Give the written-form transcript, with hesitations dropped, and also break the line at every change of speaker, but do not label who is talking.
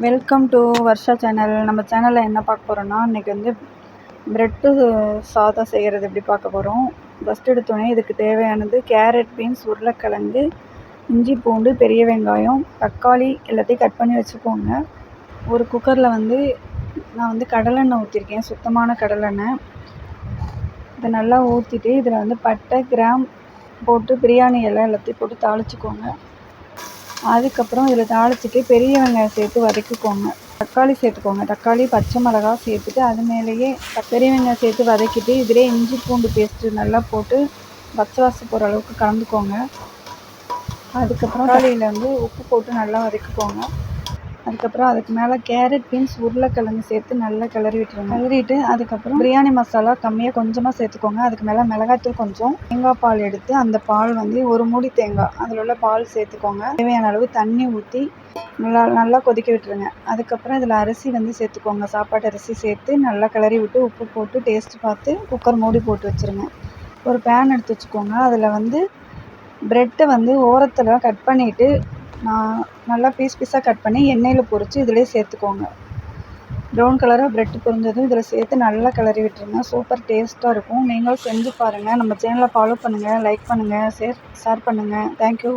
Welcome to Varsha channel. நம்ம சேனலில் என்ன பார்க்க போகிறோன்னா, இன்றைக்கி வந்து ப்ரெட்டு சாதம் செய்கிறது எப்படி பார்க்க போகிறோம். ஃபஸ்ட் எடுத்தோடனே இதுக்கு தேவையானது கேரட், பீன்ஸ், உருளைக்கிழங்கு, இஞ்சி, பூண்டு, பெரிய வெங்காயம், தக்காளி எல்லாத்தையும் கட் பண்ணி வச்சுக்கோங்க. ஒரு குக்கரில் வந்து நான் வந்து கடலெண்ணெய் ஊற்றிருக்கேன், சுத்தமான கடலெண்ணெய். இதை நல்லா ஊற்றிட்டு இதில் வந்து பட்டை, கிராம் போட்டு பிரியாணி இலை எல்லாத்தையும் போட்டு தாளிச்சிக்கோங்க. அதுக்கப்புறம் இதில் தாளிச்சிட்டு பெரிய வெங்காயம் சேர்த்து வதக்கிக்கோங்க. தக்காளி சேர்த்துக்கோங்க. தக்காளி, பச்சை மிளகா சேர்த்துட்டு அது மேலேயே பெரிய வெங்காயம் சேர்த்து வதக்கிட்டு இதிலே இஞ்சி பூண்டு பேஸ்ட்டு நல்லா போட்டு பச்சை வாசம் போகிற அளவுக்கு கலந்துக்கோங்க. அதுக்கப்புறம் தக்காளியில் வந்து உப்பு போட்டு நல்லா வதக்கிக்கோங்க. அதுக்கப்புறம் அதுக்கு மேலே கேரட், பீன்ஸ், உருளைக்கிழங்கு சேர்த்து நல்லா கிளறி விட்டுருங்க. அதுக்கப்புறம் பிரியாணி மசாலா கம்மியாக கொஞ்சமாக சேர்த்துக்கோங்க. அதுக்கு மேலே மிளகாய்த்தூள் கொஞ்சம், தேங்காய் பால் எடுத்து அந்த பால் வந்து ஒரு மூடி தேங்காய் அதில் உள்ள பால் சேர்த்துக்கோங்க. தேவையான அளவு தண்ணி ஊற்றி நல்லா கொதிக்க விட்டுருங்க. அதுக்கப்புறம் இதில் அரிசி வந்து சேர்த்துக்கோங்க. சாப்பாட்டு அரிசி சேர்த்து நல்லா கிளறி விட்டு உப்பு போட்டு டேஸ்ட்டு பார்த்து குக்கர் மூடி போட்டு வச்சுருங்க. ஒரு பேன் எடுத்து வச்சுக்கோங்க. அதில் வந்து ப்ரெட்டை வந்து ஓரத்தில் கட் பண்ணிவிட்டு நான் நல்லா பீஸாக கட் பண்ணி எண்ணெயில் பொரித்து இதிலே சேர்த்துக்கோங்க. ப்ரௌன் கலராக ப்ரெட்டு பொரிஞ்சதும் இதில் சேர்த்து நல்லா கிளறி விட்டுருங்க. சூப்பர் டேஸ்ட்டாக இருக்கும். நீங்களும் செஞ்சு பாருங்கள். நம்ம சேனலை ஃபாலோ பண்ணுங்கள், லைக் பண்ணுங்கள், ஷேர் பண்ணுங்கள். தேங்க்யூ.